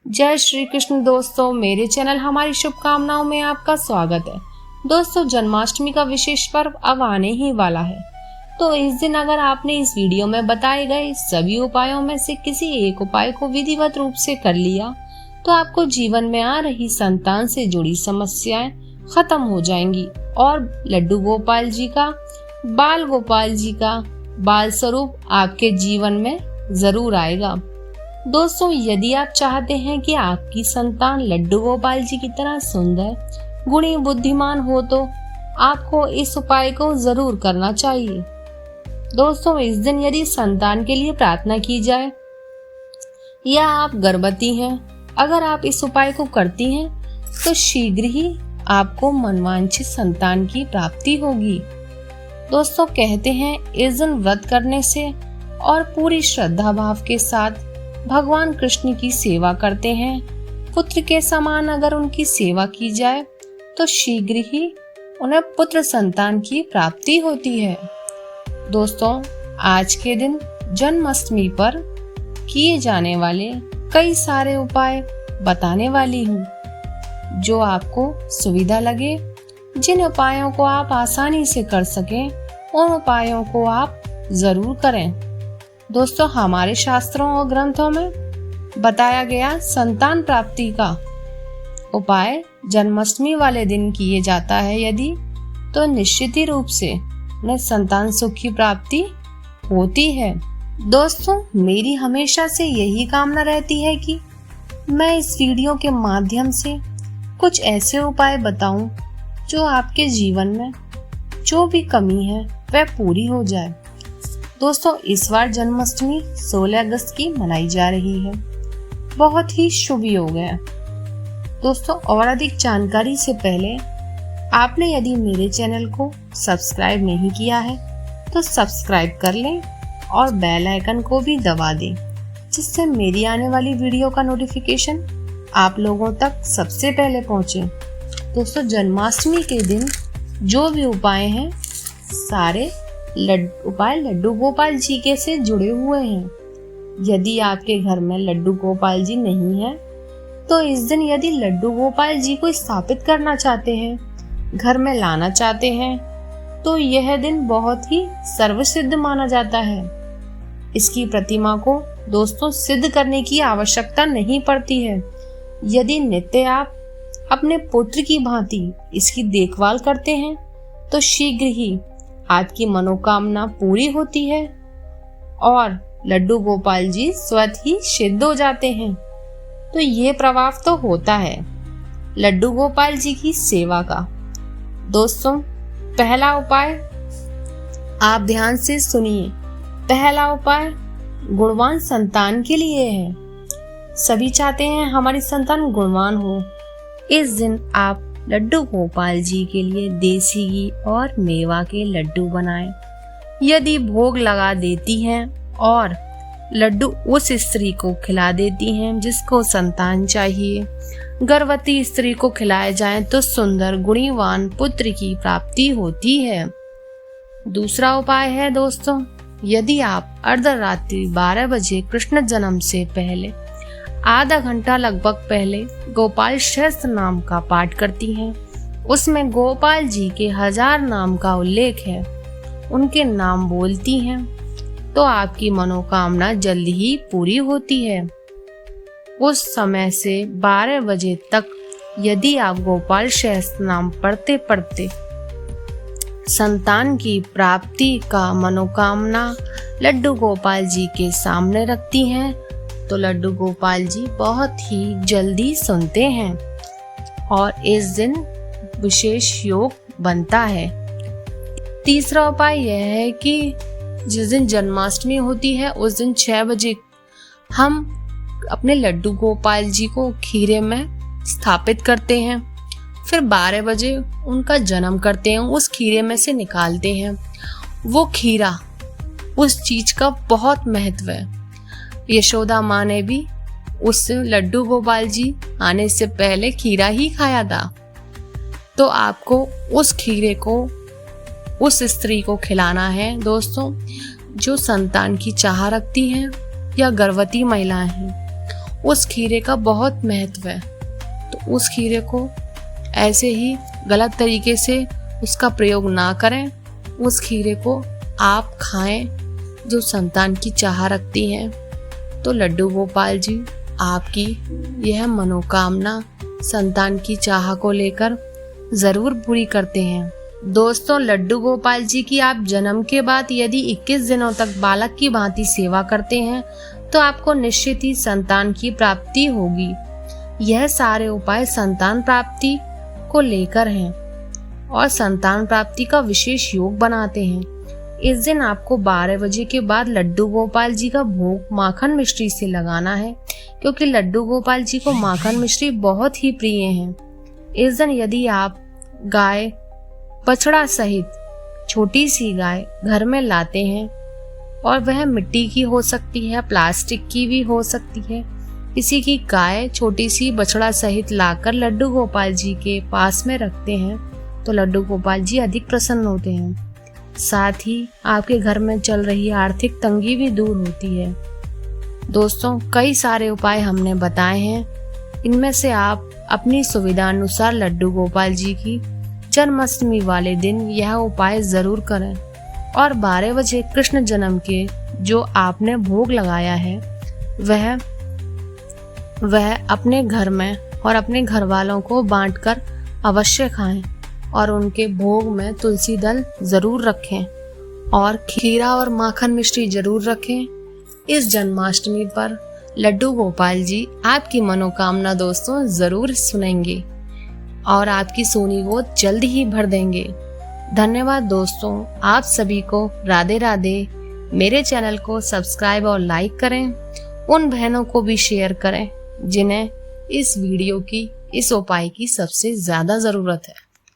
जय श्री कृष्ण दोस्तों, मेरे चैनल हमारी शुभकामनाओं में आपका स्वागत है। दोस्तों, जन्माष्टमी का विशेष पर्व अब आने ही वाला है, तो इस दिन अगर आपने इस वीडियो में बताए गए सभी उपायों में से किसी एक उपाय को विधिवत रूप से कर लिया तो आपको जीवन में आ रही संतान से जुड़ी समस्याएं खत्म हो जाएंगी और लड्डू गोपाल जी का बाल स्वरूप आपके जीवन में जरूर आएगा। दोस्तों, यदि आप चाहते हैं कि आपकी संतान लड्डू गोपाल जी की तरह सुंदर, गुणी, बुद्धिमान हो तो आपको इस उपाय को जरूर करना चाहिए। दोस्तों, इस दिन यदि संतान के लिए प्रार्थना की जाए या आप गर्भवती हैं, अगर आप इस उपाय को करती हैं तो शीघ्र ही आपको मनवांछित संतान की प्राप्ति होगी। दोस्तों, कहते हैं इस दिन व्रत करने से और पूरी श्रद्धा भाव के साथ भगवान कृष्ण की सेवा करते हैं, पुत्र के समान अगर उनकी सेवा की जाए तो शीघ्र ही उन्हें पुत्र संतान की प्राप्ति होती है। दोस्तों, आज के दिन जन्माष्टमी पर किए जाने वाले कई सारे उपाय बताने वाली हूँ, जो आपको सुविधा लगे। जिन उपायों को आप आसानी से कर सकें, उन उपायों को आप जरूर करें। दोस्तों, हमारे शास्त्रों और ग्रंथों में बताया गया संतान प्राप्ति का उपाय जन्माष्टमी वाले दिन किए जाता है यदि, तो निश्चित ही रूप से उन्हें संतान सुख की प्राप्ति होती है। दोस्तों, मेरी हमेशा से यही कामना रहती है कि मैं इस वीडियो के माध्यम से कुछ ऐसे उपाय बताऊं जो आपके जीवन में जो भी कमी है वह पूरी हो जाए। दोस्तों, इस बार जन्माष्टमी 16 अगस्त की मनाई जा रही है। बहुत ही शुभ योग है। दोस्तों, और अधिक जानकारी से पहले आपने यदि मेरे चैनल को सब्सक्राइब नहीं किया है तो सब्सक्राइब कर लें और बेल आइकन को भी दबा दें, जिससे मेरी आने वाली वीडियो का नोटिफिकेशन आप लोगों तक सबसे पहले पहुंचे। दोस्तों, जन्माष्टमी के दिन जो भी उपाय हैं सारे उपाय लड्डू गोपाल जी के से जुड़े हुए हैं। यदि आपके घर में लड्डू गोपाल जी नहीं है तो इस दिन यदि लड्डू गोपाल जी को स्थापित करना चाहते हैं, घर में लाना चाहते हैं, तो यह दिन बहुत ही सर्वसिद्ध माना जाता है। इसकी प्रतिमा को दोस्तों सिद्ध करने की आवश्यकता नहीं पड़ती है। यदि नित्य आप अपने पुत्र की भांति इसकी देखभाल करते हैं तो शीघ्र ही आपकी मनोकामना पूरी होती है और लड्डू गोपाल जी स्वतः ही सिद्ध हो जाते हैं। तो ये प्रभाव तो होता है लड्डू गोपाल जी की सेवा का। दोस्तों, पहला उपाय आप ध्यान से सुनिए। पहला उपाय गुणवान संतान के लिए है। सभी चाहते हैं हमारी संतान गुणवान हो। इस दिन आप लड्डू गोपाल जी के लिए देसी घी और मेवा के लड्डू बनाएं। यदि भोग लगा देती हैं और लड्डू उस स्त्री को खिला देती हैं जिसको संतान चाहिए, गर्भवती स्त्री को खिलाए जाएं तो सुंदर गुणवान पुत्र की प्राप्ति होती है। दूसरा उपाय है दोस्तों, यदि आप अर्धरात्रि 12 बजे कृष्ण जन्म से पहले आधा घंटा लगभग पहले गोपाल सहस्त्र नाम का पाठ करती हैं, उसमें गोपाल जी के 1000 नाम का उल्लेख है, उनके नाम बोलती हैं, तो आपकी मनोकामना जल्दी ही पूरी होती है। उस समय से 12 बजे तक यदि आप गोपाल सहस्त्र नाम पढ़ते पढ़ते संतान की प्राप्ति का मनोकामना लड्डू गोपाल जी के सामने रखती हैं, तो लड्डू गोपाल जी बहुत ही जल्दी सुनते हैं और इस दिन विशेष योग बनता है। तीसरा उपाय यह है कि जिस दिन जन्माष्टमी होती है उस दिन 6 बजे हम अपने लड्डू गोपाल जी को खीरे में स्थापित करते हैं, फिर 12 बजे उनका जन्म करते हैं, उस खीरे में से निकालते हैं। वो खीरा, उस चीज का बहुत महत्व है। यशोदा माँ ने भी उस लड्डू गोपाल जी आने से पहले खीरा ही खाया था। तो आपको उस खीरे को उस स्त्री को खिलाना है दोस्तों, जो संतान की चाह रखती हैं या गर्भवती महिलाएं हैं। उस खीरे का बहुत महत्व है। तो उस खीरे को ऐसे ही गलत तरीके से उसका प्रयोग ना करें। उस खीरे को आप खाएं जो संतान की चाह रखती हैं। तो लड्डू गोपाल जी आपकी यह मनोकामना संतान की चाह को लेकर जरूर पूरी करते हैं। दोस्तों, लड्डू गोपाल जी की आप जन्म के बाद यदि 21 दिनों तक बालक की भांति सेवा करते हैं तो आपको निश्चित ही संतान की प्राप्ति होगी। यह सारे उपाय संतान प्राप्ति को लेकर हैं और संतान प्राप्ति का विशेष योग बनाते हैं। इस दिन आपको 12 बजे के बाद लड्डू गोपाल जी का भोग माखन मिश्री से लगाना है, क्योंकि लड्डू गोपाल जी को माखन मिश्री बहुत ही प्रिय हैं। इस दिन यदि आप गाय बछड़ा सहित छोटी सी गाय घर में लाते हैं, और वह मिट्टी की हो सकती है, प्लास्टिक की भी हो सकती है, किसी की गाय छोटी सी बछड़ा सहित लाकर लड्डू गोपाल जी के पास में रखते हैं तो लड्डू गोपाल जी अधिक प्रसन्न होते हैं। साथ ही आपके घर में चल रही आर्थिक तंगी भी दूर होती है। दोस्तों, कई सारे उपाय हमने बताए हैं, इनमें से आप अपनी सुविधा अनुसार लड्डू गोपाल जी की जन्माष्टमी वाले दिन यह उपाय जरूर करें और 12 बजे कृष्ण जन्म के जो आपने भोग लगाया है वह अपने घर में और अपने घर वालों को बांटकर अवश्य खाएं और उनके भोग में तुलसी दल जरूर रखें और खीरा और माखन मिश्री जरूर रखें। इस जन्माष्टमी पर लड्डू गोपाल जी आपकी मनोकामना दोस्तों जरूर सुनेंगे और आपकी सोनी गोद जल्द ही भर देंगे। धन्यवाद दोस्तों, आप सभी को राधे राधे। मेरे चैनल को सब्सक्राइब और लाइक करें। उन बहनों को भी शेयर करें जिन्हें इस वीडियो की, इस उपाय की सबसे ज्यादा जरूरत है।